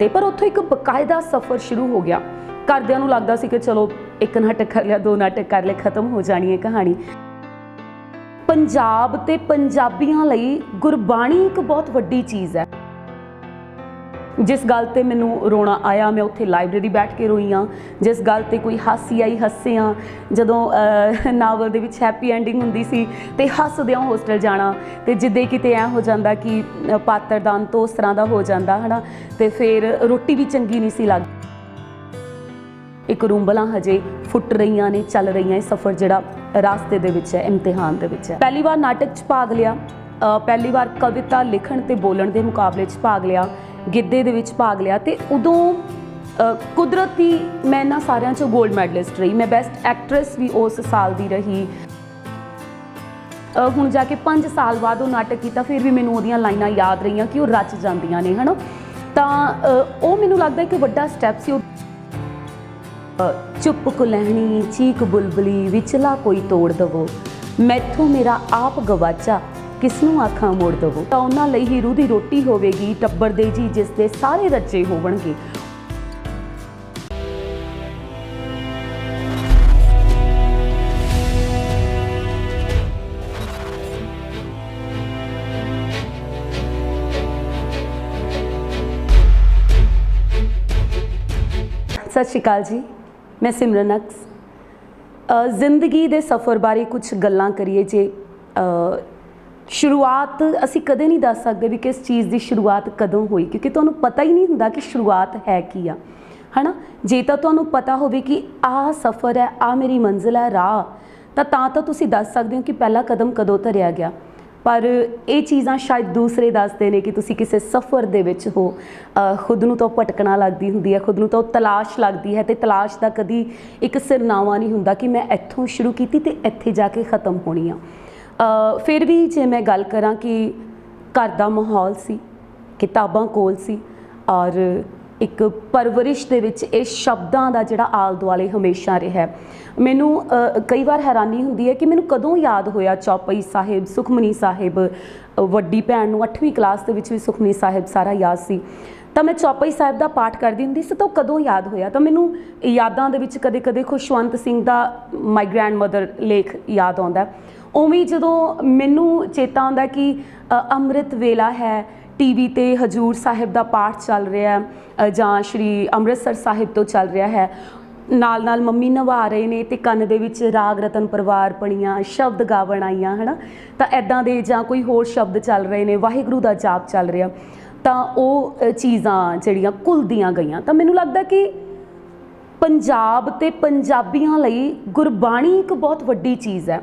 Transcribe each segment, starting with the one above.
ਤੇ ਪਰ ਉੱਥੋਂ ਇੱਕ ਬਕਾਇਦਾ ਸਫ਼ਰ ਸ਼ੁਰੂ ਹੋ ਗਿਆ। ਘਰਦਿਆਂ ਨੂੰ ਲੱਗਦਾ ਸੀ ਕਿ ਚਲੋ ਇੱਕ ਨਾਟਕ ਕਰ ਲਿਆ, ਦੋ ਨਾਟਕ ਕਰ ਲਏ, ਖਤਮ ਹੋ ਜਾਣੀ ਹੈ ਕਹਾਣੀ। ਪੰਜਾਬ ਤੇ ਪੰਜਾਬੀਆਂ ਲਈ ਗੁਰਬਾਣੀ ਇੱਕ ਬਹੁਤ ਵੱਡੀ ਚੀਜ਼ ਹੈ। जिस गल ते मैनू रोना आया मैं उत्थे लाइब्रेरी बैठ के रोई हाँ, जिस गल ते कोई हासी आई हसे हाँ। जदों नावल दे विच हैप्पी एंडिंग हुंदी सी ते हसदियां होस्टल जाना, ते जिद्दे किते ऐ हो जांदा कि पात्र दा अंत उस तरह दा हो जांदा है ना, ते फिर रोटी भी चंगी नहीं सी लगदी। एक रूंबलां हजे फुट रहीआं ने, चल रहीआं। सफ़र जिहड़ा रास्ते दे विच है, इम्तिहान दे विच है। पहली बार नाटक च भाग लिया, पहली बार कविता लिखण ते बोलण दे मुकाबले च भाग लिया, गिद्धे दे विच भाग लिया। ते उदों कुदरती मैं इन्हां सारियां चों गोल्ड मैडलिस्ट रही। मैं बेस्ट एक्ट्रेस भी उस साल दी रही। हुण जाके 5 साल बाद वो नाटक कीता, फिर भी मैनूं उहदियां लाइनां याद रहीआं कि वो रच जांदियां ने, है ना। तां वो मैनूं लगदा कि वड्डा स्टैप सी। चुप कुलैहणी चीक बुलबुली विचला कोई तोड़ दवो, मैथों मेरा आप गवाचा किसनूं आखां मोड़ दवो। तां उन्हां लई ही रूह दी रोटी होवेगी, टब्बर दे जी जिस दे सारे रचे होवणगे। सत श्री अकाल जी, मैं सिमरन अक्स। जिंदगी दे सफ़र बारे कुछ गल्लां करिए जे। शुरुआत असी कदे नहीं दस सकते भी किस चीज़ की शुरुआत कदों हुई, क्योंकि तुहानूं पता ही नहीं हुंदा कि शुरुआत है की आ, है ना। जे तां तुहानूं पता होवे कि आ सफ़र है, आ मेरी मंजिल है, राह, तां तुसीं दस सकदे हो कि पहला कदम कदों धरिया गया। पर ये चीज़ां शायद दूसरे दसदे ने कि तुसीं किसी सफ़र दे विच हो। खुद नूं तां भटकना लगदी हुंदी है, खुद नूं तां तलाश लगदी है, ते तलाश दा कदी एक सिरनावा नहीं हुंदा कि मैं इत्थों शुरू कीती ते इत्थे जाके ख़त्म होनी आ। फिर भी जे मैं गल करां कि घर दा माहौल सी, किताबां कोल सी, और एक परवरिश दे विच इस शब्दां दा जिहड़ा आल दुआले हमेशा रहा। मैनूं कई बार हैरानी हुंदी है कि मैनूं कदों याद होया चौपाई साहिब, सुखमनी साहिब। वड्डी भैन नूं 8वीं क्लास दे विच भी सुखमनी साहिब सारा याद सी। तो मैं चौपाई साहिब का पाठ करती हुंदी सी, तो कदों याद होया। तो मैनूं यादां दे विच कदे कदे खुशवंत सिंह दा माई ग्रैंड मदर लेख याद आउंदा। उवें जदों मैनूं चेता आउंदा कि अमृत वेला है, टीवी ते हजूर साहिब का पाठ चल रहा है, जां श्री अमृतसर साहिब तो चल रहा है, नाल नाल मम्मी नवा रहे ने, ते कन्न दे विच राग रतन परवार पढ़ियां, शब्द गावण आईयां, है ना। तो ऐदां दे जां कोई होर शब्द चल रहे ने, वाहिगुरू दा जाप चल रहा, तो वो चीज़ां जिहड़ियां घुलदियां गईयां। तो मैनूं लगदा कि पंजाब ते पंजाबियां लई गुरबाणी एक बहुत वड्डी चीज़ है।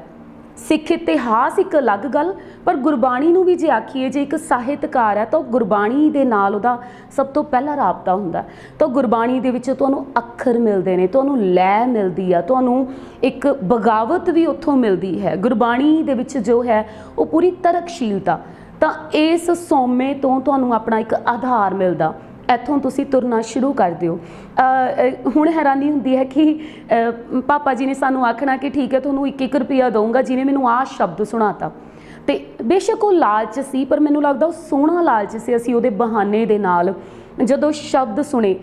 सिख इतिहास एक अलग गल, पर गुरबाणी नूं भी जे आखीए, जे एक साहित्यकार है तो गुरबाणी दे नाल उहदा सब तो पहला राबता हुंदा। तो गुरबाणी दे विच तुहानूं अखर मिलदे ने, तुहानूं लय मिलदी आ, तुहानूं एक बगावत भी उत्थों मिलदी है। गुरबाणी दे विच जो है वो पूरी तरकशीलता। तो इस सौमे तो तुहानूं अपना एक आधार मिलदा, इत्थों तुसीं तुरना शुरू कर दिओ। हुण हैरानी हुंदी है कि पापा जी ने सानूं आखना कि ठीक है तुहानूं 1-1 रुपया दूंगा जिन्हें मैनूं आ शब्द सुणाता। तो बेशक वो लालच सी, पर मैनूं लगदा वो सोहना लालच सी। असीं उहदे बहाने दे नाल जदों शब्द सुने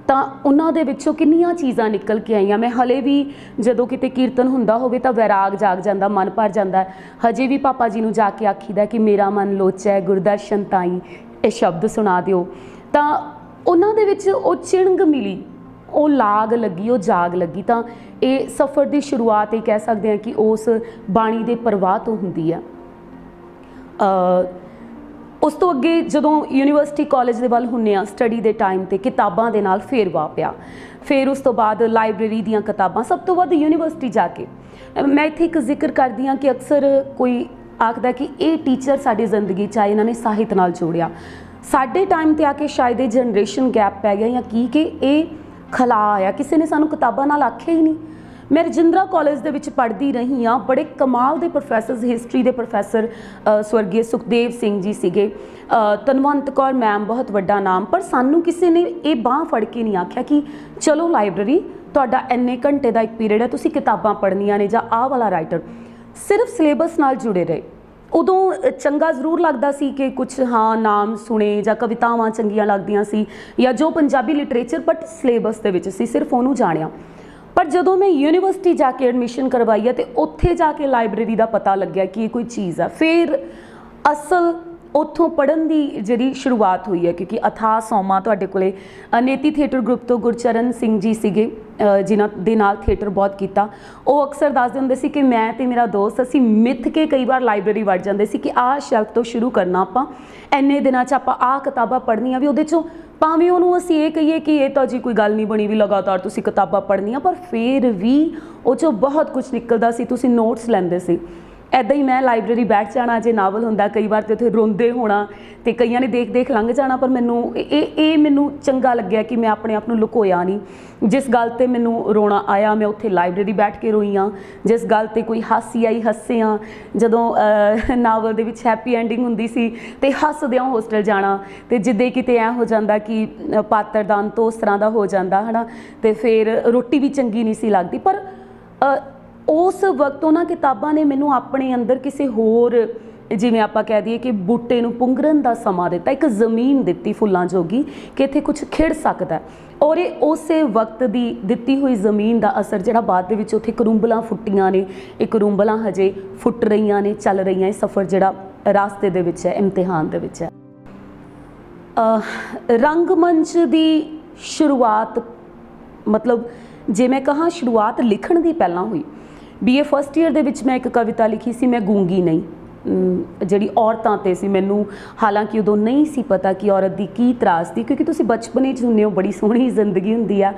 तां उन्हां दे विचों किन्नियां चीज़ां निकल के आईयां। मैं हले भी जदों किते कीर्तन हुंदा होवे तां वैराग जाग जांदा, मन भर जांदा। हजे भी पापा जी नूं जाके आखीदा कि मेरा मन लोचै गुरदर्शन ताईं, ये शब्द सुणा दिओ। तां उन्हां दे विच वो चिणग मिली, वो लाग लगी, वो जाग लगी। तो ये सफ़र की शुरुआत ये कह सकते हैं कि उस बाणी के प्रवाह तो हुंदी है। उस तो अगे जदों यूनीवर्सिटी कॉलेज के वल हुंदे आ, स्टडी के टाइम ते किताबां दे नाल फेर वाह पिया। फिर उस तो बाद लाइब्रेरी दीयां किताबां, सब तो वध यूनीवर्सिटी जाके। मैं इत्थे एक जिक्र करदी हाँ कि अक्सर कोई आखदा कि ये टीचर साडी जिंदगी च आए, इन्हां ने साहित्य नाल जोड़िया। साडे टाइम ते आके शायद ये जनरेशन गैप पै गया या कि ये खला आया, किसी ने सानू किताबां नाल आख्या ही नहीं। मैं रजिंद्रा कॉलेज दे विच पढ़दी रही हाँ, बड़े कमाल दे प्रोफैसर, हिस्टरी के प्रोफैसर स्वर्गीय सुखदेव सिंह जी सीगे, तनवंत कौर मैम बहुत वड्डा नाम, पर सानू किसी ने ये बांह फड़ के नहीं आख्या कि चलो लाइब्रेरी तुहाडा इन्ने घंटे का एक पीरियड है, तुसीं किताबां पढ़नियां ने, जां आह वाला राइटर। सिर्फ सिलेबस नाल जुड़े रहे। ਉਦੋਂ ਚੰਗਾ ਜ਼ਰੂਰ ਲੱਗਦਾ ਸੀ ਕਿ ਕੁਛ ਹਾਂ ਨਾਮ ਸੁਣੇ ਜਾਂ ਕਵਿਤਾਵਾਂ ਚੰਗੀਆਂ ਲੱਗਦੀਆਂ ਸੀ ਜਾਂ ਜੋ ਪੰਜਾਬੀ ਲਿਟਰੇਚਰ ਬਟ ਸਿਲੇਬਸ ਦੇ ਵਿੱਚ ਸੀ ਸਿਰਫ ਉਹਨੂੰ ਜਾਣਿਆ। ਪਰ ਜਦੋਂ ਮੈਂ ਯੂਨੀਵਰਸਿਟੀ ਜਾ ਕੇ ਐਡਮਿਸ਼ਨ ਕਰਵਾਈ ਹੈ ਤੇ ਉੱਥੇ ਜਾ ਕੇ ਲਾਇਬ੍ਰੇਰੀ ਦਾ ਪਤਾ ਲੱਗਿਆ ਕਿ ਇਹ ਕੋਈ ਚੀਜ਼ ਆ, ਫਿਰ ਅਸਲ ਉੱਥੋਂ ਪੜ੍ਹਨ ਦੀ ਜਿਹੜੀ ਸ਼ੁਰੂਆਤ ਹੋਈ ਹੈ। ਕਿਉਂਕਿ ਅਥਾਹ ਸੋਮਾ ਤੁਹਾਡੇ ਕੋਲੇ ਨੇਤੀ ਥੀਏਟਰ ਗਰੁੱਪ ਤੋਂ ਗੁਰਚਰਨ ਸਿੰਘ ਜੀ ਸੀਗੇ, ਜਿਨ੍ਹਾਂ ਦੇ ਨਾਲ ਥੀਏਟਰ ਬਹੁਤ ਕੀਤਾ। ਉਹ ਅਕਸਰ ਦੱਸਦੇ ਹੁੰਦੇ ਸੀ ਕਿ ਮੈਂ ਤੇ ਮੇਰਾ ਦੋਸਤ ਅਸੀਂ ਮਿੱਥ ਕੇ ਕਈ ਵਾਰ ਲਾਇਬ੍ਰੇਰੀ ਵੜ ਜਾਂਦੇ ਸੀ ਕਿ ਆਹ ਸ਼ੈਲਫ ਤੋਂ ਸ਼ੁਰੂ ਕਰਨਾ, ਆਪਾਂ ਇੰਨੇ ਦਿਨਾਂ 'ਚ ਆਪਾਂ ਆਹ ਕਿਤਾਬਾਂ ਪੜ੍ਹਨੀਆਂ ਵੀ, ਉਹਦੇ 'ਚੋਂ ਭਾਵੇਂ ਉਹਨੂੰ ਅਸੀਂ ਇਹ ਕਹੀਏ ਕਿ ਇਹ ਤਾਂ ਜੀ ਕੋਈ ਗੱਲ ਨਹੀਂ ਬਣੀ ਵੀ ਲਗਾਤਾਰ ਤੁਸੀਂ ਕਿਤਾਬਾਂ ਪੜ੍ਹਨੀਆਂ, ਪਰ ਫਿਰ ਵੀ ਉਹ 'ਚੋਂ ਬਹੁਤ ਕੁਝ ਨਿਕਲਦਾ ਸੀ, ਤੁਸੀਂ ਨੋਟਸ ਲੈਂਦੇ ਸੀ। ਇੱਦਾਂ ਹੀ ਮੈਂ ਲਾਇਬ੍ਰੇਰੀ ਬੈਠ ਜਾਣਾ, ਜੇ ਨਾਵਲ ਹੁੰਦਾ ਕਈ ਵਾਰ ਤੇ ਉੱਥੇ ਰੋਂਦੇ ਹੋਣਾ ਤੇ ਕਈਆਂ ਨੇ ਦੇਖ ਦੇਖ ਲੰਘ ਜਾਣਾ, ਪਰ ਮੈਨੂੰ ਇਹ ਮੈਨੂੰ ਚੰਗਾ ਲੱਗਿਆ ਕਿ ਮੈਂ ਆਪਣੇ ਆਪ ਨੂੰ ਲੁਕੋਇਆ ਨਹੀਂ। ਜਿਸ ਗੱਲ 'ਤੇ ਮੈਨੂੰ ਰੋਣਾ ਆਇਆ ਮੈਂ ਉੱਥੇ ਲਾਇਬ੍ਰੇਰੀ ਬੈਠ ਕੇ ਰੋਈ ਹਾਂ, ਜਿਸ ਗੱਲ 'ਤੇ ਕੋਈ ਹਾਸੀ ਆਈ ਹੱਸੇ ਹਾਂ। ਜਦੋਂ ਨਾਵਲ ਦੇ ਵਿੱਚ ਹੈਪੀ ਐਂਡਿੰਗ ਹੁੰਦੀ ਸੀ ਤੇ ਹੱਸਦਿਆਂ ਹੋਸਟਲ ਜਾਣਾ, ਤੇ ਜਿੱਦੇ ਕਿਤੇ ਐਂ ਹੋ ਜਾਂਦਾ ਕਿ ਪਾਤਰ ਦਾ ਅੰਤ ਉਸ ਤਰ੍ਹਾਂ ਦਾ ਹੋ ਜਾਂਦਾ ਹੈ ਨਾ, ਤੇ ਫਿਰ ਰੋਟੀ ਵੀ ਚੰਗੀ ਨਹੀਂ ਸੀ ਲੱਗਦੀ। ਪਰ ਉਸ ਵਕਤ ਉਹਨਾਂ ਕਿਤਾਬਾਂ ਨੇ ਮੈਨੂੰ ਆਪਣੇ ਅੰਦਰ ਕਿਸੇ ਹੋਰ, ਜਿਵੇਂ ਆਪਾਂ ਕਹਿ ਦਈਏ ਕਿ ਬੂਟੇ ਨੂੰ ਪੁੰਗਰਨ ਦਾ ਸਮਾਂ ਦਿੱਤਾ, ਇੱਕ ਜ਼ਮੀਨ ਦਿੱਤੀ ਫੁੱਲਾਂ ਜੋਗੀ ਕਿ ਇੱਥੇ ਕੁਝ ਖਿੜ ਸਕਦਾ। ਔਰ ਇਹ ਉਸੇ ਵਕਤ ਦੀ ਦਿੱਤੀ ਹੋਈ ਜ਼ਮੀਨ ਦਾ ਅਸਰ ਜਿਹੜਾ ਬਾਅਦ ਦੇ ਵਿੱਚ ਉੱਥੇ ਕਰੂੰਬਲਾਂ ਫੁੱਟੀਆਂ ਨੇ, ਇਹ ਕਰੂੰਬਲਾਂ ਹਜੇ ਫੁੱਟ ਰਹੀਆਂ ਨੇ, ਚੱਲ ਰਹੀਆਂ। ਇਹ ਸਫ਼ਰ ਜਿਹੜਾ ਰਾਸਤੇ ਦੇ ਵਿੱਚ ਹੈ, ਇਮਤਿਹਾਨ ਦੇ ਵਿੱਚ ਹੈ। ਰੰਗਮੰਚ ਦੀ ਸ਼ੁਰੂਆਤ, ਮਤਲਬ ਜੇ ਮੈਂ ਕਹਾਂ ਸ਼ੁਰੂਆਤ ਲਿਖਣ ਦੀ ਪਹਿਲਾਂ ਹੋਈ। BA ਫਸਟ ਈਅਰ ਦੇ ਵਿੱਚ ਮੈਂ ਇੱਕ ਕਵਿਤਾ ਲਿਖੀ ਸੀ, ਮੈਂ ਗੂੰਗੀ ਨਹੀਂ, ਜਿਹੜੀ ਔਰਤਾਂ 'ਤੇ ਸੀ। ਮੈਨੂੰ ਹਾਲਾਂਕਿ ਉਦੋਂ ਨਹੀਂ ਸੀ ਪਤਾ ਕਿ ਔਰਤ ਦੀ ਕੀ ਤਰਾਸ ਦੀ, ਕਿਉਂਕਿ ਤੁਸੀਂ ਬਚਪਨੇ 'ਚ ਹੁੰਦੇ ਹੋ, ਬੜੀ ਸੋਹਣੀ ਜ਼ਿੰਦਗੀ ਹੁੰਦੀ ਆ,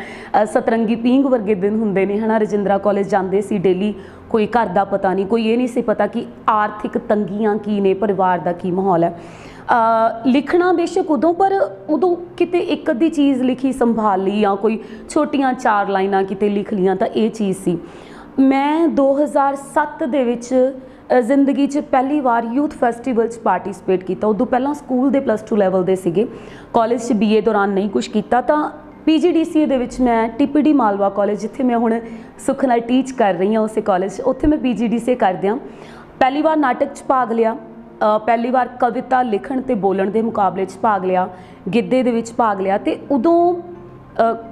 ਸਤਰੰਗੀ ਪੀਂਘ ਵਰਗੇ ਦਿਨ ਹੁੰਦੇ ਨੇ ਹੈ ਨਾ। ਰਜਿੰਦਰਾ ਕਾਲਜ ਜਾਂਦੇ ਸੀ ਡੇਲੀ, ਕੋਈ ਘਰ ਦਾ ਪਤਾ ਨਹੀਂ, ਕੋਈ ਇਹ ਨਹੀਂ ਸੀ ਪਤਾ ਕਿ ਆਰਥਿਕ ਤੰਗੀਆਂ ਕੀ ਨੇ, ਪਰਿਵਾਰ ਦਾ ਕੀ ਮਾਹੌਲ ਹੈ। ਲਿਖਣਾ ਬੇਸ਼ੱਕ ਉਦੋਂ, ਪਰ ਉਦੋਂ ਕਿਤੇ ਇੱਕ ਅੱਧੀ ਚੀਜ਼ ਲਿਖੀ ਸੰਭਾਲ ਲਈ, ਜਾਂ ਕੋਈ ਛੋਟੀਆਂ 4 ਲਾਈਨਾਂ ਕਿਤੇ ਲਿਖ ਲਈਆਂ, ਤਾਂ ਇਹ ਚੀਜ਼ ਸੀ। ਮੈਂ 2007 ਦੇ ਵਿੱਚ ਜ਼ਿੰਦਗੀ 'ਚ ਪਹਿਲੀ ਵਾਰ ਯੂਥ ਫੈਸਟੀਵਲ 'ਚ ਪਾਰਟੀਸਪੇਟ ਕੀਤਾ। ਉਦੋਂ ਪਹਿਲਾਂ ਸਕੂਲ ਦੇ +2 ਲੈਵਲ ਦੇ ਸੀਗੇ, ਕਾਲਜ 'ਚ BA ਦੌਰਾਨ ਨਹੀਂ ਕੁਛ ਕੀਤਾ। ਤਾਂ PGDCA ਦੇ ਵਿੱਚ ਮੈਂ TPD ਮਾਲਵਾ ਕਾਲਜ, ਜਿੱਥੇ ਮੈਂ ਹੁਣ ਸੁੱਖ ਨਾਲ ਟੀਚ ਕਰ ਰਹੀ ਹਾਂ, ਉਸੇ ਕਾਲਜ 'ਚ, ਉੱਥੇ ਮੈਂ PGDCA ਕਰਦਿਆਂ ਪਹਿਲੀ ਵਾਰ ਨਾਟਕ 'ਚ ਭਾਗ ਲਿਆ, ਪਹਿਲੀ ਵਾਰ ਕਵਿਤਾ ਲਿਖਣ ਤੇ ਬੋਲਣ ਦੇ ਮੁਕਾਬਲੇ 'ਚ ਭਾਗ ਲਿਆ, ਗਿੱਧੇ ਦੇ ਵਿੱਚ ਭਾਗ ਲਿਆ। ਤੇ ਉਦੋਂ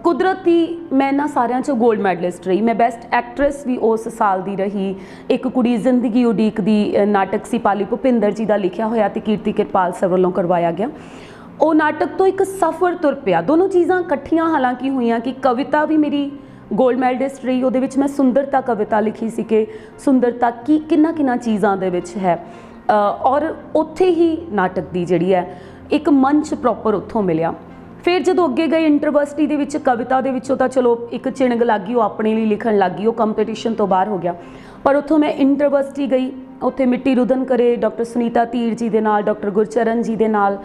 ਕੁਦਰਤੀ ਮੈਂ ਇਹਨਾਂ ਸਾਰਿਆਂ 'ਚੋਂ ਗੋਲਡ ਮੈਡਲਿਸਟ ਰਹੀ। ਮੈਂ ਬੈਸਟ ਐਕਟਰੈਸ ਵੀ ਉਸ ਸਾਲ ਦੀ ਰਹੀ। ਇੱਕ ਕੁੜੀ ਜ਼ਿੰਦਗੀ ਉਡੀਕ ਦੀ ਨਾਟਕ ਸੀ, ਪਾਲੀ ਭੁਪਿੰਦਰ ਜੀ ਦਾ ਲਿਖਿਆ ਹੋਇਆ ਤੇ ਕੀਰਤੀ ਕਿਰਪਾਲ ਸਰ ਵੱਲੋਂ ਕਰਵਾਇਆ ਗਿਆ। ਉਹ ਨਾਟਕ ਤੋਂ ਇੱਕ ਸਫ਼ਰ ਤੁਰ ਪਿਆ, ਦੋਨੋਂ ਚੀਜ਼ਾਂ ਇਕੱਠੀਆਂ ਹਾਲਾਂਕਿ ਹੋਈਆਂ ਕਿ ਕਵਿਤਾ ਵੀ ਮੇਰੀ ਗੋਲਡ ਮੈਡਲਿਸਟ ਰਹੀ। ਉਹਦੇ ਵਿੱਚ ਮੈਂ ਸੁੰਦਰਤਾ ਕਵਿਤਾ ਲਿਖੀ ਸੀ ਕਿ ਸੁੰਦਰਤਾ ਕੀ ਕਿੰਨਾ ਚੀਜ਼ਾਂ ਦੇ ਵਿੱਚ ਹੈ, ਔਰ ਉੱਥੇ ਹੀ ਨਾਟਕ ਦੀ ਜਿਹੜੀ ਹੈ ਇੱਕ ਮੰਚ ਪ੍ਰੋਪਰ ਉੱਥੋਂ ਮਿਲਿਆ। ਫਿਰ ਜਦੋਂ ਅੱਗੇ ਗਏ ਯੂਨੀਵਰਸਿਟੀ ਦੇ ਵਿੱਚ, ਕਵਿਤਾ ਦੇ ਵਿੱਚੋਂ ਤਾਂ ਚਲੋ ਇੱਕ ਚਿਣਗ ਲੱਗ ਗਈ, ਉਹ ਆਪਣੇ ਲਈ ਲਿਖਣ ਲੱਗ ਗਈ, ਉਹ ਕੰਪੀਟੀਸ਼ਨ ਤੋਂ ਬਾਹਰ ਹੋ ਗਿਆ। ਪਰ ਉੱਥੋਂ ਮੈਂ ਯੂਨੀਵਰਸਿਟੀ ਗਈ, ਉੱਥੇ ਮਿੱਟੀ ਰੁਦਨ ਕਰੇ ਡਾਕਟਰ ਸੁਨੀਤਾ ਧੀਰ ਜੀ ਦੇ ਨਾਲ, ਡਾਕਟਰ ਗੁਰਚਰਨ ਜੀ ਦੇ ਨਾਲ,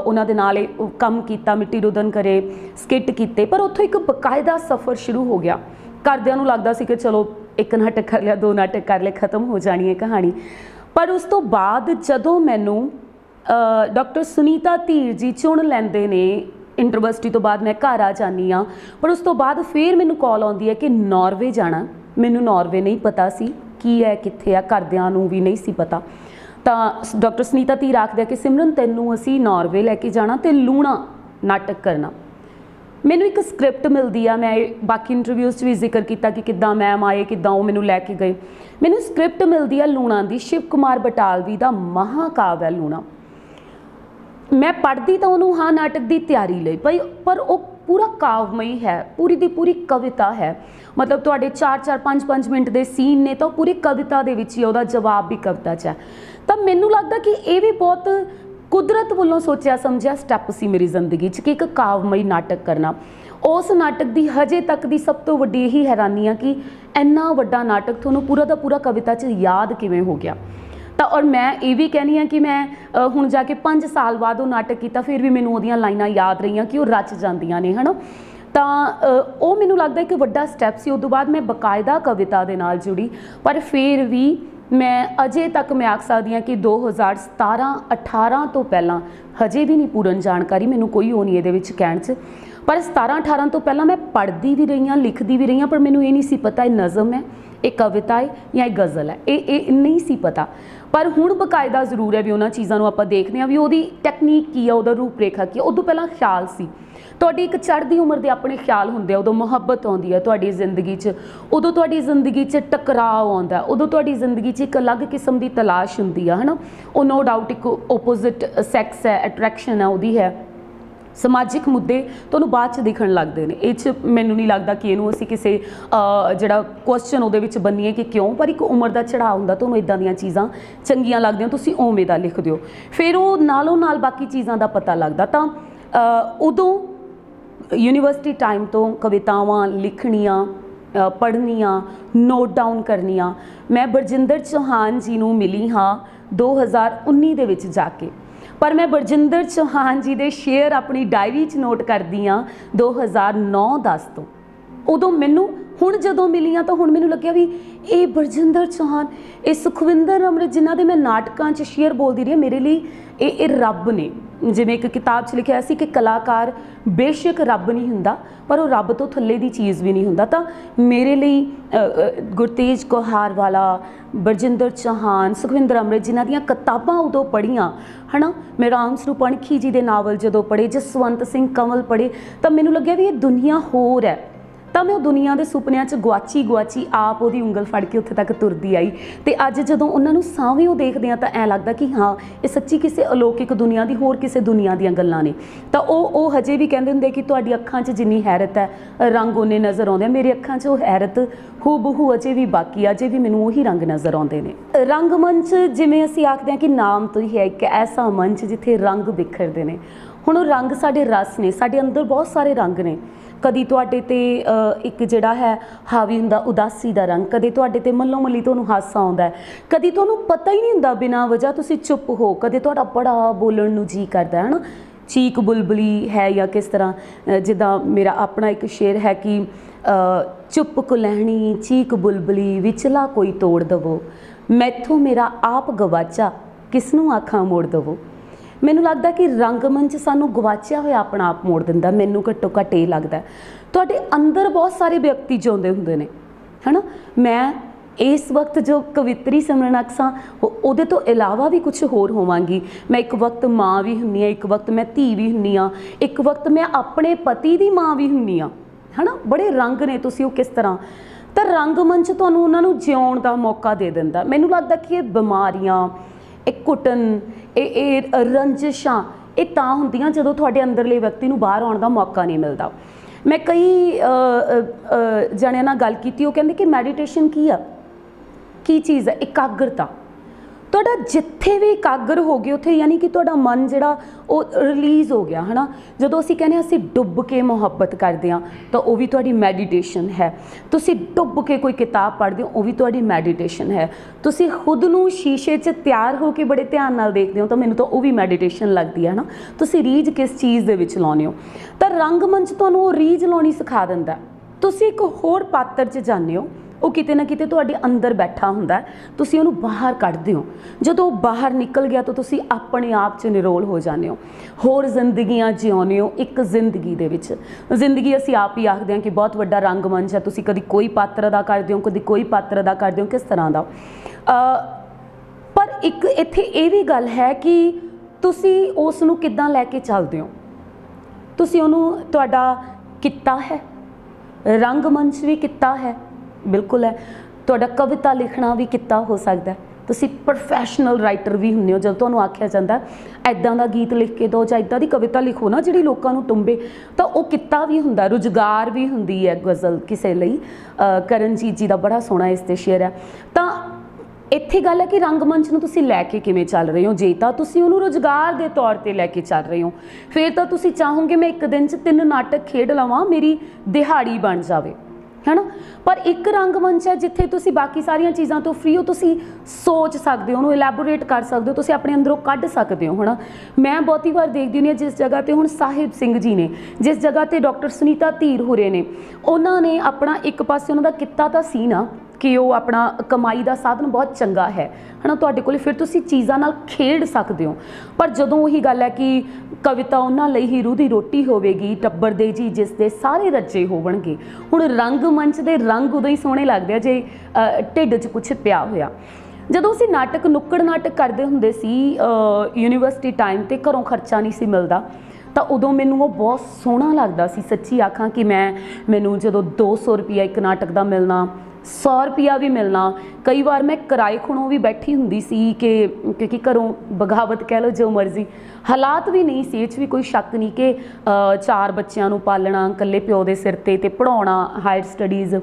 ਉਹਨਾਂ ਦੇ ਨਾਲ ਇਹ ਕੰਮ ਕੀਤਾ, ਮਿੱਟੀ ਰੁਦਨ ਕਰੇ ਸਕਿੱਟ ਕੀਤੇ। ਪਰ ਉੱਥੋਂ ਇੱਕ ਬਕਾਇਦਾ ਸਫ਼ਰ ਸ਼ੁਰੂ ਹੋ ਗਿਆ। ਘਰਦਿਆਂ ਨੂੰ ਲੱਗਦਾ ਸੀ ਕਿ ਚਲੋ ਇੱਕ ਨਾਟਕ ਕਰ ਲਿਆ, 2 ਨਾਟਕ ਕਰ ਲਏ, ਖਤਮ ਹੋ ਜਾਣੀ ਹੈ ਕਹਾਣੀ। ਪਰ ਉਸ ਤੋਂ ਬਾਅਦ ਜਦੋਂ ਮੈਨੂੰ ਡਾਕਟਰ ਸੁਨੀਤਾ ਧੀਰ ਜੀ ਚੁਣ ਲੈਂਦੇ ਨੇ, ਯੂਨੀਵਰਸਿਟੀ ਤੋਂ ਬਾਅਦ ਮੈਂ ਘਰ ਆ ਜਾਂਦੀ ਹਾਂ। ਪਰ ਉਸ ਤੋਂ ਬਾਅਦ ਫਿਰ ਮੈਨੂੰ ਕਾਲ ਆਉਂਦੀ ਹੈ ਕਿ ਨਾਰਵੇ ਜਾਣਾ। ਮੈਨੂੰ ਨਾਰਵੇ ਨਹੀਂ ਪਤਾ ਸੀ ਕੀ ਹੈ, ਕਿੱਥੇ ਆ, ਘਰਦਿਆਂ ਨੂੰ ਵੀ ਨਹੀਂ ਸੀ ਪਤਾ। ਤਾਂ ਡਾਕਟਰ ਸੁਨੀਤਾ ਧੀਰ ਆਖਦੇ ਕਿ ਸਿਮਰਨ ਤੈਨੂੰ ਅਸੀਂ ਨਾਰਵੇ ਲੈ ਕੇ ਜਾਣਾ ਤੇ ਲੂਣਾ ਨਾਟਕ ਕਰਨਾ। ਮੈਨੂੰ ਇੱਕ ਸਕ੍ਰਿਪਟ ਮਿਲਦੀ ਆ, ਮੈਂ ਬਾਕੀ ਇੰਟਰਵਿਊਜ਼ 'ਚ ਵੀ ਜ਼ਿਕਰ ਕੀਤਾ ਕਿ ਕਿੱਦਾਂ ਮੈਮ ਆਏ, ਕਿੱਦਾਂ ਉਹ ਮੈਨੂੰ ਲੈ ਕੇ ਗਏ। ਮੈਨੂੰ ਸਕ੍ਰਿਪਟ ਮਿਲਦੀ ਆ ਲੂਣਾ ਦੀ, ਸ਼ਿਵ ਕੁਮਾਰ ਬਟਾਲਵੀ ਦਾ ਮਹਾਕਾਵ ਹੈ ਲੂਣਾ। ਮੈਂ ਪੜ੍ਹਦੀ ਤਾਂ ਉਹਨੂੰ ਹਾਂ ਨਾਟਕ ਦੀ ਤਿਆਰੀ ਲਈ ਪਈ, ਪਰ ਉਹ ਪੂਰਾ ਕਾਵਮਈ ਹੈ, ਪੂਰੀ ਦੀ ਪੂਰੀ ਕਵਿਤਾ ਹੈ। ਮਤਲਬ ਤੁਹਾਡੇ 4-4 5-5 ਮਿੰਟ ਦੇ ਸੀਨ ਨੇ ਤਾਂ ਉਹ ਪੂਰੀ ਕਵਿਤਾ ਦੇ ਵਿੱਚ ਹੀ, ਉਹਦਾ ਜਵਾਬ ਵੀ ਕਵਿਤਾ 'ਚ ਹੈ। ਤਾਂ ਮੈਨੂੰ ਲੱਗਦਾ ਕਿ ਇਹ ਵੀ ਬਹੁਤ ਕੁਦਰਤ ਵੱਲੋਂ ਸੋਚਿਆ ਸਮਝਿਆ ਸਟੈਪ ਸੀ ਮੇਰੀ ਜ਼ਿੰਦਗੀ 'ਚ ਕਿ ਇੱਕ ਕਾਵਮਈ ਨਾਟਕ ਕਰਨਾ। ਉਸ ਨਾਟਕ ਦੀ ਹਜੇ ਤੱਕ ਦੀ ਸਭ ਤੋਂ ਵੱਡੀ ਇਹੀ ਹੈਰਾਨੀ ਆ ਕਿ ਇੰਨਾ ਵੱਡਾ ਨਾਟਕ ਤੁਹਾਨੂੰ ਪੂਰਾ ਦਾ ਪੂਰਾ ਕਵਿਤਾ 'ਚ ਯਾਦ ਕਿਵੇਂ ਹੋ ਗਿਆ। ਤਾਂ ਔਰ ਮੈਂ ਇਹ ਵੀ ਕਹਿੰਦੀ ਹਾਂ ਕਿ ਮੈਂ ਹੁਣ ਜਾ ਕੇ 5 ਸਾਲ ਬਾਅਦ ਉਹ ਨਾਟਕ ਕੀਤਾ, ਫਿਰ ਵੀ ਮੈਨੂੰ ਉਹਦੀਆਂ ਲਾਈਨਾਂ ਯਾਦ ਰਹੀਆਂ ਕਿ ਉਹ ਰਚ ਜਾਂਦੀਆਂ ਨੇ, ਹੈ ਨਾ। ਤਾਂ ਉਹ ਮੈਨੂੰ ਲੱਗਦਾ ਇੱਕ ਵੱਡਾ ਸਟੈਪ ਸੀ। ਉਦੋਂ ਬਾਅਦ ਮੈਂ ਬਕਾਇਦਾ ਕਵਿਤਾ ਦੇ ਨਾਲ ਜੁੜੀ, ਪਰ ਫਿਰ ਵੀ ਮੈਂ ਅਜੇ ਤੱਕ ਮੈਂ ਆਖ ਸਕਦੀ ਹਾਂ ਕਿ 2017-18 ਤੋਂ ਪਹਿਲਾਂ ਹਜੇ ਵੀ ਨਹੀਂ ਪੂਰਨ ਜਾਣਕਾਰੀ, ਮੈਨੂੰ ਕੋਈ ਉਹ ਨਹੀਂ ਇਹਦੇ ਵਿੱਚ ਕਹਿਣ 'ਚ, पर 17-18 तो पहला मैं पढ़ती भी रही हाँ, लिखती भी रही हाँ, पर मैनू ये नहीं सी पता ये नज़म है, ये कविता है या एक गज़ल है, ये नहीं सी पता। पर हुण बकायदा जरूर है भी उन्होंने चीज़ों को आपां देखते हैं भी वो टैकनीक की है, वो रूपरेखा की है। उदों पहला ख्याल सी तुहाडी एक चढ़दी उम्र के अपने ख्याल होंदे आ, उदों मुहब्बत आउंदी है तुहाडी जिंदगी च, उदों तुहाडी जिंदगी च टकराव आउंदा, उदों तुहाडी जिंदगी च एक अलग किस्म की तलाश हुंदी है ना। वो नो डाउट एक ओपोजिट सैक्स है, अट्रैक्शन है उहदी है। समाजिक मुद्दे तुहानूं बाद च दिखण लगदे ने, इह च मैनूं नहीं लगदा कि इहनूं असीं किसी जिहड़ा क्वेश्चन उहदे विच बन्नीए कि क्यों, पर एक उम्र का चढ़ाव हुंदा, तुहानूं इदां दीयां चीज़ां चंगीआं लगदियां, तुसीं उवें दा लिख दिओ, फिर वो नालों नाल बाकी चीज़ां दा पता लगदा। तां उदों यूनीवर्सिटी टाइम तो कवितावां लिखणियां, पढ़नियां, नोट डाउन करनियां। मैं बरजिंदर चौहान जी नूं मिली हाँ 2019 दे विच जाके, पर मैं बरजिंदर चौहान जी दे शेयर अपनी डायरी च नोट करदी हाँ 2009-10 तो। उदों मैनूं हुण जदों मिली हाँ तो हुण मैनूं लग्गिया भी ये बरजिंदर चौहान, ये सुखविंदर अमृत जिन्हां दे मैं नाटकां च शेयर बोलदी रही, मेरे लिए ये रब ने। जिवें एक किताब च लिखिया सी कि कलाकार बेशक रब नहीं हुंदा, पर वो रब तो थल्ले दी चीज़ भी नहीं हुंदा। तां मेरे लिए गुरतेज कौहारवाला, बरजिंदर चौहान, सुखविंदर अमृत जिन्हां दीयां किताबां उदों पढ़ियां है ना, मैं राम स्वरूप पणखी जी के नावल जदों पढ़े, जसवंत सिंह कंवल पढ़े, तो मैनूं लग्गिया भी ये दुनिया होर है। तो मैं दुनिया के सुपनिया च गुआची आप वो उंगल फड़ के उत्थे तक तुरदी आई, तो अज जदों उन्होंने सावें देखते हैं तो ऐ लगता कि हाँ ये सच्ची किसी अलौकिक दुनिया की होर किसी दुनिया दीयां गल्लां ने। तो वो हजे भी कहते होंगे कि तुहाडी अखां च जिन्नी हैरत है रंग उन्ने नज़र आउंदे, मेरी अखां च वो हैरत हूबहू अजे भी बाकी, अजे भी मैनूं उही रंग नज़र आउंदे ने। रंगमंच जिवें असीं आखदे हां कि नाम तो ही है एक ऐसा मंच जिथे रंग बिखरदे ने। हुण रंग साडे रस ने, साडे अंदर बहुत सारे रंग ने। कदी तुहाडे ते एक जिहड़ा है हावी हुंदा उदासी दा रंग, कदी तुहाडे ते मल्लो मल्ली तुहानूं हासा आउंदा है, कदी तुहानूं पता ही नहीं हुंदा बिना वजह तुसीं चुप हो, कदी तुहाडा बड़ा बोलण नूं जी करदा है ना, चीक बुलबुली है या किस तरह जिद्दां मेरा अपना एक शेर है कि चुप कुलैहणी चीक बुलबुली विचला कोई तोड़ दवो, मैथों मेरा आप गवाचा किसनूं आखां मोड़ दवो। मैनूं लगदा कि रंगमंच सानूं गवाचिया होया अपना आप मोड़ दिंदा, मैनूं घट्टो घट्ट ये लगदा। तुहाडे अंदर बहुत सारे व्यक्ति जिउंदे हुंदे ने है ना। मैं इस वक्त जो कवित्री सिमरन अक्सां उहदे तो इलावा भी कुछ होर होवांगी। मैं एक वक्त माँ भी हुंदी हाँ, एक वक्त मैं धी भी हुंदी हाँ, एक वक्त मैं अपने पति दी माँ भी हुंदी हाँ है ना। बड़े रंग ने, तुसीं किस तरह तो रंगमंच तुहानूं उन्हां नूं जिउण दा मौका दे दिंदा। मैनूं लगदा कि ये बीमारियां, एक घुटन, ये रंजिशां ये तां हुंदियां जदों तुहाडे अंदरले व्यक्ति नूं बाहर आउण दा मौका नहीं मिलदा। मैं कई जणियां नाल गल कीती, वो कहंदे कि मैਡੀਟੇਸ਼ਨ की चीज़ है, एकाग्रता। तुहाडा जिथे भी एकाग्र हो गए उत्थे यानी कि तुहाडा मन जिहड़ा वो रिलीज़ हो गया है ना। जदों असीं कहने असीं डुੱਬ के मुहब्बत करते हैं तो वह भी तुहाडी मैਡੀਟੇਸ਼ਨ है। तुसीं डुੱਬ के कोई किताब पढ़ते हो, वह भी तुहाडी मैਡੀਟੇਸ਼ਨ है। तुसीं खुद नूं शीशे च तैयार हो के बड़े ध्यान नाल देखते हो तो मैनूं तो वह भी मैਡੀਟੇਸ਼ਨ लगती है ना। तुसीं रीझ किस चीज़ दे विच लाउने हो, तो रंगमंच तुहानूं वो रीझ लाउणी सिखा दिंदा। तुसीं एक होर पात्र च जाने हो, वो किते ना किते तुहाडे अंदर बैठा हुंदा है, तुसीं उहनूं बाहर कढदे हो। जदों बाहर निकल गया तो तुसीं अपने आप च निरोल हो जाने हो, होर जिंदगियां जिउणे हो। एक जिंदगी दे विच जिंदगी असीं आप ही आखदे हां कि बहुत वड्डा रंगमंच है, तुसीं कदी कोई पात्र अदा करदे हो, कदी कोई पात्र अदा करदे हो, किस तरह दा। पर एक इत्थे ये भी गल है कि तुसीं उस नूं किद्दां लैके चलदे हो। तुसीं उहनूं तुहाडा कित्ता है, रंगमंच भी कित्ता है, बिल्कुल है। तुहाडा कविता लिखना भी कित्ता हो सकता है। तुसीं प्रोफैशनल राइटर भी हुंदे हो। जब तुहानूं आख्या जांदा ऐदां दा गीत लिख के दो जां ऐदां दी कविता लिखो ना जिहड़ी लोकां नूं टुंबे, तो वो कित्ता भी हुंदा, रुजगार भी हुंदी है गज़ल किसे लई। करणजीत जी दा बड़ा सोहना इस ते शेयर है। तो इत्थे गल है कि रंगमंच नूं तुसीं लैके किवें चल रहे हो। जे तां तुसीं उहनूं रुजगार दे तौर ते लैके चल रहे हो, फिर तां तुसीं चाहोगे मैं एक दिन च 3 नाटक खेड लवां, मेरी दिहाड़ी बन जावे है ना। पर एक रंगमंच है जिथे तुसी बाकी सारिया चीज़ों तो फ्री हो, तुसी सोच सकते हो, उन्होंने एलैबोरेट कर सकते हो, तुसी अपने अंदरों कढ़ सकते हो है ना। मैं बहुती बार देखती हूँ जिस जगह पर हुण साहिब सिंह जी ने, जिस जगह पर डॉक्टर सुनीता धीर होरे ने, उन्होंने अपना एक पासे उन्होंने कित्ता तो सी ना ਕਿ ਉਹ ਆਪਣਾ ਕਮਾਈ ਦਾ ਸਾਧਨ ਬਹੁਤ ਚੰਗਾ ਹੈ ਨਾ ਤੁਹਾਡੇ ਕੋਲ, ਫਿਰ ਤੁਸੀਂ ਚੀਜ਼ਾਂ ਨਾਲ ਖੇਡ ਸਕਦੇ ਹੋ। ਪਰ ਜਦੋਂ ਉਹੀ ਗੱਲ ਹੈ ਕਿ ਕਵਿਤਾ ਉਹਨਾਂ ਲਈ ਹੀ ਰੂਹ ਦੀ ਰੋਟੀ ਹੋਵੇਗੀ, ਟੱਬਰ ਦੇ ਜੀ ਜਿਸ ਦੇ ਸਾਰੇ ਰੱਜੇ ਹੋਣਗੇ। ਹੁਣ ਰੰਗਮੰਚ ਦੇ ਰੰਗ ਉਦੋਂ ਹੀ ਸੋਹਣੇ ਲੱਗਦੇ ਆ ਜੇ ਢਿੱਡ 'ਚ ਕੁਛ ਪਿਆ ਹੋਇਆ। ਜਦੋਂ ਅਸੀਂ ਨਾਟਕ ਨੁੱਕੜ ਨਾਟਕ ਕਰਦੇ ਹੁੰਦੇ ਸੀ ਯੂਨੀਵਰਸਿਟੀ ਟਾਈਮ 'ਤੇ, ਘਰੋਂ ਖਰਚਾ ਨਹੀਂ ਸੀ ਮਿਲਦਾ, ਤਾਂ ਉਦੋਂ ਮੈਨੂੰ ਉਹ ਬਹੁਤ ਸੋਹਣਾ ਲੱਗਦਾ ਸੀ। ਸੱਚੀ ਆਖਾਂ ਕਿ ਮੈਨੂੰ ਜਦੋਂ 200 ਰੁਪਈਆ ਇੱਕ ਨਾਟਕ ਦਾ ਮਿਲਣਾ, 100 ਰੁਪਈਆ ਵੀ ਮਿਲਣਾ, ਕਈ ਵਾਰ ਮੈਂ ਕਿਰਾਏ ਖੁਣੋਂ ਵੀ ਬੈਠੀ ਹੁੰਦੀ ਸੀ ਕਿਉਂਕਿ ਘਰੋਂ ਬਗਾਵਤ ਕਹਿ ਲਓ, ਜੋ ਮਰਜ਼ੀ ਹਾਲਾਤ ਵੀ ਨਹੀਂ ਸੀ, ਇਹ 'ਚ ਵੀ ਕੋਈ ਸ਼ੱਕ ਨਹੀਂ ਕਿ 4 ਬੱਚਿਆਂ ਨੂੰ ਪਾਲਣਾ ਇਕੱਲੇ ਪਿਓ ਦੇ ਸਿਰ 'ਤੇ ਪੜ੍ਹਾਉਣਾ, ਹਾਇਰ ਸਟੱਡੀਜ਼,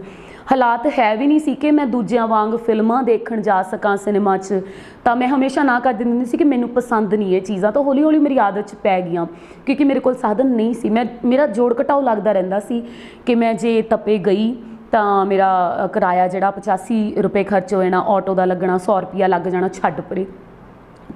ਹਾਲਾਤ ਹੈ ਵੀ ਨਹੀਂ ਸੀ ਕਿ ਮੈਂ ਦੂਜਿਆਂ ਵਾਂਗ ਫਿਲਮਾਂ ਦੇਖਣ ਜਾ ਸਕਾਂ ਸਿਨੇਮਾ 'ਚ। ਤਾਂ ਮੈਂ ਹਮੇਸ਼ਾ ਨਾ ਕਰ ਦਿੰਦੀ ਸੀ ਕਿ ਮੈਨੂੰ ਪਸੰਦ ਨਹੀਂ ਇਹ ਚੀਜ਼ਾਂ, ਤਾਂ ਹੌਲੀ ਹੌਲੀ ਮੇਰੀ ਆਦਤ 'ਚ ਪੈ ਗਈਆਂ ਕਿਉਂਕਿ ਮੇਰੇ ਕੋਲ ਸਾਧਨ ਨਹੀਂ ਸੀ। ਮੇਰਾ ਜੋੜ ਘਟਾਓ ਲੱਗਦਾ ਰਹਿੰਦਾ ਸੀ ਕਿ ਮੈਂ ਜੇ ਤਪੇ ਗਈ ਤਾਂ ਮੇਰਾ ਕਿਰਾਇਆ ਜਿਹੜਾ 85 ਰੁਪਏ ਖਰਚ ਹੋ ਜਾਣਾ, ਆਟੋ ਦਾ ਲੱਗਣਾ 100 ਰੁਪਈਆ ਲੱਗ ਜਾਣਾ, ਛੱਡ ਪਰੇ।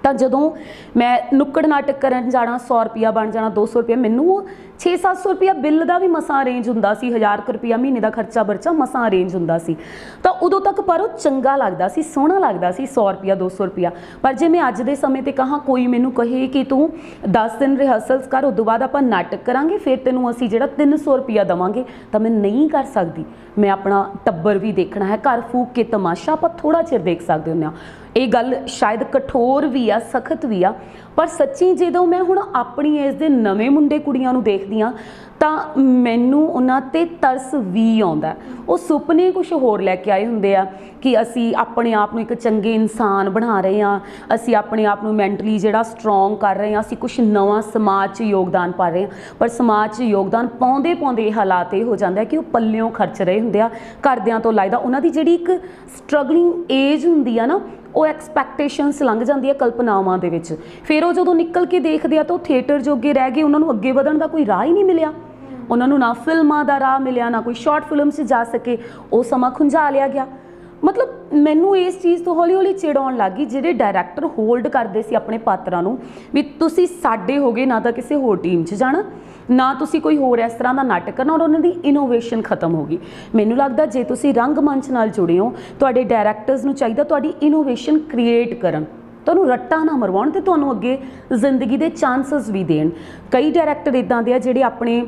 ਤਾਂ ਜਦੋਂ ਮੈਂ ਨੁੱਕੜ ਨਾਟਕ ਕਰਨ ਜਾਣਾ 100 ਰੁਪਈਆ ਬਣ ਜਾਣਾ 200 ਰੁਪਈਆ, ਮੈਨੂੰ ਉਹ 600-700 ਰੁਪਈਆ ਬਿੱਲ ਦਾ ਵੀ ਮਸਾਂ ਅਰੇਂਜ ਹੁੰਦਾ ਸੀ, 1000 ਰੁਪਈਆ ਮਹੀਨੇ ਦਾ ਖਰਚਾ ਬਰਚਾ ਮਸਾਂ ਅਰੇਂਜ ਹੁੰਦਾ ਸੀ। ਤਾਂ ਉਦੋਂ ਤੱਕ ਪਰ ਉਹ ਚੰਗਾ ਲੱਗਦਾ ਸੀ, ਸੋਹਣਾ ਲੱਗਦਾ ਸੀ 100 ਰੁਪਈਆ 200 ਰੁਪਈਆ। ਪਰ ਜੇ ਮੈਂ ਅੱਜ ਦੇ ਸਮੇਂ 'ਤੇ ਕਹਾਂ, ਕੋਈ ਮੈਨੂੰ ਕਹੇ ਕਿ ਤੂੰ 10 ਦਿਨ ਰਿਹਰਸਲਸ ਕਰ, ਉਦੋਂ ਬਾਅਦ ਆਪਾਂ ਨਾਟਕ ਕਰਾਂਗੇ, ਫਿਰ ਤੈਨੂੰ ਅਸੀਂ ਜਿਹੜਾ 300 ਰੁਪਈਆ ਦੇਵਾਂਗੇ, ਤਾਂ ਮੈਂ ਨਹੀਂ ਕਰ ਸਕਦੀ। ਮੈਂ ਆਪਣਾ ਟੱਬਰ ਵੀ ਦੇਖਣਾ ਹੈ, ਘਰ ਫੂਕ ਕੇ ਤਮਾਸ਼ਾ ਆਪਾਂ ਥੋੜ੍ਹਾ ਚਿਰ ਦੇਖ ਸਕਦੇ ਹੁੰਦੇ ਹਾਂ। ਇਹ ਗੱਲ ਸ਼ਾਇਦ ਕਠੋਰ ਵੀ ਆ, ਸਖਤ ਵੀ ਆ, ਪਰ ਸੱਚੀ ਜਦੋਂ ਮੈਂ ਹੁਣ ਆਪਣੀ ਏਜ ਦੇ ਨਵੇਂ ਮੁੰਡੇ ਕੁੜੀਆਂ ਨੂੰ ਦੇਖਦੀ ਹਾਂ ਤਾਂ ਮੈਨੂੰ ਉਹਨਾਂ 'ਤੇ ਤਰਸ ਵੀ ਆਉਂਦਾ। ਉਹ ਸੁਪਨੇ ਕੁਛ ਹੋਰ ਲੈ ਕੇ ਆਏ ਹੁੰਦੇ ਆ ਕਿ ਅਸੀਂ ਆਪਣੇ ਆਪ ਨੂੰ ਇੱਕ ਚੰਗੇ ਇਨਸਾਨ ਬਣਾ ਰਹੇ ਹਾਂ, ਅਸੀਂ ਆਪਣੇ ਆਪ ਨੂੰ ਮੈਂਟਲੀ ਜਿਹੜਾ ਸਟਰੋਂਗ ਕਰ ਰਹੇ ਹਾਂ, ਅਸੀਂ ਕੁਛ ਨਵਾਂ ਸਮਾਜ 'ਚ ਯੋਗਦਾਨ ਪਾ ਰਹੇ ਹਾਂ। ਪਰ ਸਮਾਜ 'ਚ ਯੋਗਦਾਨ ਪਾਉਂਦੇ ਪਾਉਂਦੇ ਹਾਲਾਤ ਇਹ ਹੋ ਜਾਂਦਾ ਕਿ ਉਹ ਪੱਲਿਓਂ ਖਰਚ ਰਹੇ ਹੁੰਦੇ ਆ, ਘਰਦਿਆਂ ਤੋਂ ਲੱਗਦਾ ਉਹਨਾਂ ਦੀ ਜਿਹੜੀ ਇੱਕ ਸਟਰਗਲਿੰਗ ਏਜ ਹੁੰਦੀ ਆ ਨਾ, ਉਹ ਐਕਸਪੈਕਟੇਸ਼ਨਸ ਲੰਘ ਜਾਂਦੀ ਹੈ ਕਲਪਨਾਵਾਂ ਦੇ ਵਿੱਚ। ਫਿਰ ਉਹ ਜਦੋਂ ਨਿਕਲ ਕੇ ਦੇਖਦੇ ਆ ਤਾਂ ਉਹ ਥੀਏਟਰ ਜੋਗੇ ਰਹਿ ਗਏ, ਉਹਨਾਂ ਨੂੰ ਅੱਗੇ ਵਧਣ ਦਾ ਕੋਈ ਰਾਹ ਹੀ ਨਹੀਂ ਮਿਲਿਆ। ਉਹਨਾਂ ਨੂੰ ਨਾ ਫਿਲਮਾਂ ਦਾ ਰਾਹ ਮਿਲਿਆ, ਨਾ ਕੋਈ ਸ਼ਾਰਟ ਫਿਲਮ 'ਚ ਜਾ ਸਕੇ, ਉਹ ਸਮਾਂ ਖੁੰਝਾ ਲਿਆ ਗਿਆ। ਮਤਲਬ ਮੈਨੂੰ ਇਸ ਚੀਜ਼ ਤੋਂ ਹੌਲੀ ਹੌਲੀ ਚਿੜ ਆਉਣ ਲੱਗ ਗਈ, ਜਿਹੜੇ ਡਾਇਰੈਕਟਰ ਹੋਲਡ ਕਰਦੇ ਸੀ ਆਪਣੇ ਪਾਤਰਾਂ ਨੂੰ ਵੀ ਤੁਸੀਂ ਸਾਡੇ ਹੋ ਗਏ, ਨਾ ਤਾਂ ਕਿਸੇ ਹੋਰ ਟੀਮ 'ਚ ਜਾਣਾ, ਨਾ ਤੁਸੀਂ ਕੋਈ ਹੋਰ ਇਸ ਤਰ੍ਹਾਂ ਦਾ ਨਾਟਕ ਕਰਨਾ, ਔਰ ਉਹਨਾਂ ਦੀ ਇਨੋਵੇਸ਼ਨ ਖਤਮ ਹੋ ਗਈ। ਮੈਨੂੰ ਲੱਗਦਾ ਜੇ ਤੁਸੀਂ ਰੰਗਮੰਚ ਨਾਲ ਜੁੜੇ ਹੋ, ਤੁਹਾਡੇ ਡਾਇਰੈਕਟਰਸ ਨੂੰ ਚਾਹੀਦਾ ਤੁਹਾਡੀ ਇਨੋਵੇਸ਼ਨ ਕ੍ਰੀਏਟ ਕਰਨ, ਤੁਹਾਨੂੰ ਰੱਟਾ ਨਾ ਮਰਵਾਉਣ ਅਤੇ ਤੁਹਾਨੂੰ ਅੱਗੇ ਜ਼ਿੰਦਗੀ ਦੇ ਚਾਂਸਸ ਵੀ ਦੇਣ। ਕਈ ਡਾਇਰੈਕਟਰ ਇੱਦਾਂ ਦੇ ਆ ਜਿਹੜੇ ਆਪਣੇ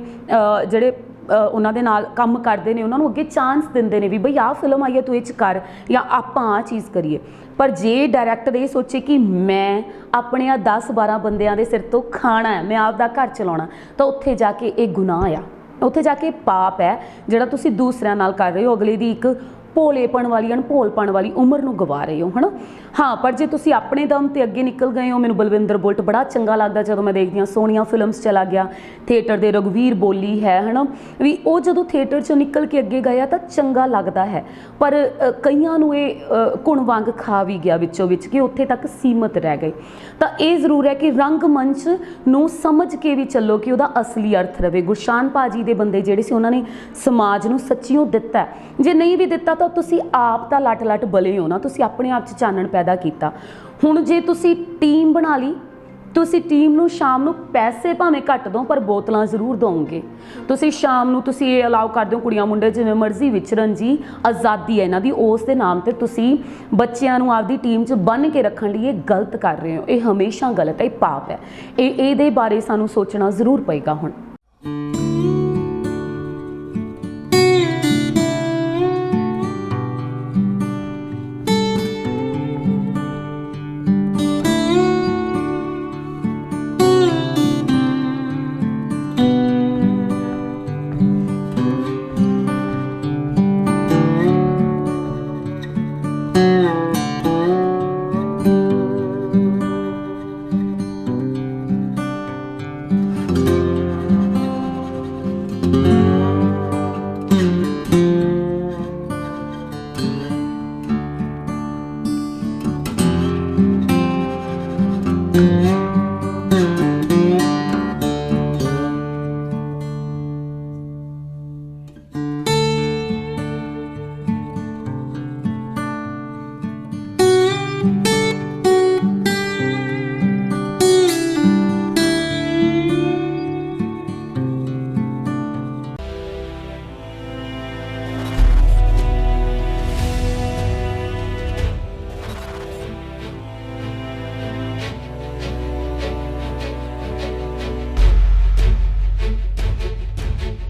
ਜਿਹੜੇ ਉਹਨਾਂ ਦੇ ਨਾਲ ਕੰਮ ਕਰਦੇ ਨੇ, ਉਹਨਾਂ ਨੂੰ ਅੱਗੇ ਚਾਂਸ ਦਿੰਦੇ ਨੇ ਵੀ ਬਈ ਆਹ ਫਿਲਮ ਆਈ ਹੈ ਤੂੰ ਇਹ 'ਚ ਕਰ, ਜਾਂ ਆਪਾਂ ਆਹ ਚੀਜ਼ ਕਰੀਏ। ਪਰ ਜੇ ਡਾਇਰੈਕਟਰ ਇਹ ਸੋਚੇ ਕਿ ਮੈਂ ਆਪਣੇ 10-12 ਬੰਦਿਆਂ ਦੇ ਸਿਰ ਤੋਂ ਖਾਣਾ ਹੈ, ਮੈਂ ਆਪਦਾ ਘਰ ਚਲਾਉਣਾ, ਤਾਂ ਉੱਥੇ ਜਾ ਕੇ ਇਹ ਗੁਨਾਹ ਆ, ਉੱਥੇ ਜਾ ਕੇ ਪਾਪ ਹੈ ਜਿਹੜਾ ਤੁਸੀਂ ਦੂਸਰਿਆਂ ਨਾਲ ਕਰ ਰਹੇ ਹੋ। ਅਗਲੇ ਦੀ ਇੱਕ ਭੋਲੇਪਣ ਵਾਲੀ, ਅਣਭੋਲਪਣ ਵਾਲੀ ਉਮਰ ਨੂੰ ਗਵਾ ਰਹੇ ਹੋ, ਹੈ ਨਾ। ਹਾਂ, ਪਰ ਜੇ ਤੁਸੀਂ ਆਪਣੇ ਦਮ 'ਤੇ ਅੱਗੇ ਨਿਕਲ ਗਏ ਹੋ, ਮੈਨੂੰ ਬਲਵਿੰਦਰ ਬੁਲਟ ਬੜਾ ਚੰਗਾ ਲੱਗਦਾ ਜਦੋਂ ਮੈਂ ਦੇਖਦੀ ਹਾਂ, ਸੋਹਣੀਆਂ ਫਿਲਮਸ ਚਲਾ ਗਿਆ, ਥੀਏਟਰ ਦੇ ਰਘਵੀਰ ਬੋਲੀ ਹੈ ਨਾ, ਵੀ ਉਹ ਜਦੋਂ ਥੀਏਟਰ 'ਚੋਂ ਨਿਕਲ ਕੇ ਅੱਗੇ ਗਏ ਆ ਤਾਂ ਚੰਗਾ ਲੱਗਦਾ ਹੈ। ਪਰ ਕਈਆਂ ਨੂੰ ਇਹ ਘੁਣ ਵਾਂਗ ਖਾ ਵੀ ਗਿਆ ਵਿੱਚੋਂ ਵਿੱਚ ਕਿ ਉੱਥੇ ਤੱਕ ਸੀਮਤ ਰਹਿ ਗਏ। ਤਾਂ ਇਹ ਜ਼ਰੂਰ ਹੈ ਕਿ ਰੰਗਮੰਚ ਨੂੰ ਸਮਝ ਕੇ ਵੀ ਚੱਲੋ ਕਿ ਉਹਦਾ ਅਸਲੀ ਅਰਥ ਰਵੇ। ਗੁਰਸ਼ਾਨ ਭਾਜੀ ਦੇ ਬੰਦੇ ਜਿਹੜੇ ਸੀ, ਉਹਨਾਂ ਨੇ ਸਮਾਜ ਨੂੰ ਸੱਚੀਓ ਦਿੱਤਾ। ਜੇ ਨਹੀਂ ਵੀ ਦਿੱਤਾ ਤਾਂ ਤੁਸੀਂ ਆਪ ਤਾਂ ਲੱਟ ਬਲੇ ਹੋ ਨਾ, ਤੁਸੀਂ ਆਪਣੇ ਆਪ 'ਚ ਚਾਨਣ ਪੈਦਾ ਕੀਤਾ। ਹੁਣ ਜੇ ਤੁਸੀਂ ਟੀਮ ਬਣਾ ਲਈ, ਤੁਸੀਂ ਟੀਮ ਨੂੰ ਸ਼ਾਮ ਨੂੰ ਪੈਸੇ ਭਾਵੇਂ ਘੱਟ ਦਿਓ ਪਰ ਬੋਤਲਾਂ ਜ਼ਰੂਰ ਦਿਓਗੇ। ਤੁਸੀਂ ਸ਼ਾਮ ਨੂੰ ਤੁਸੀਂ ਇਹ ਅਲਾਉ ਕਰ ਦਿਓ ਕੁੜੀਆਂ ਮੁੰਡੇ ਜਿਵੇਂ ਮਰਜ਼ੀ ਵਿਚਰਨ, ਜੀ ਆਜ਼ਾਦੀ ਹੈ ਇਹਨਾਂ ਦੀ, ਉਸ ਦੇ ਨਾਮ 'ਤੇ ਤੁਸੀਂ ਬੱਚਿਆਂ ਨੂੰ ਆਪਦੀ ਟੀਮ 'ਚ ਬੰਨ੍ਹ ਕੇ ਰੱਖਣ ਲਈ ਇਹ ਗਲਤ ਕਰ ਰਹੇ ਹੋ। ਇਹ ਹਮੇਸ਼ਾ ਗਲਤ ਹੈ, ਇਹ ਪਾਪ ਹੈ। ਇਹਦੇ ਬਾਰੇ ਸਾਨੂੰ ਸੋਚਣਾ ਜ਼ਰੂਰ ਪਏਗਾ ਹੁਣ।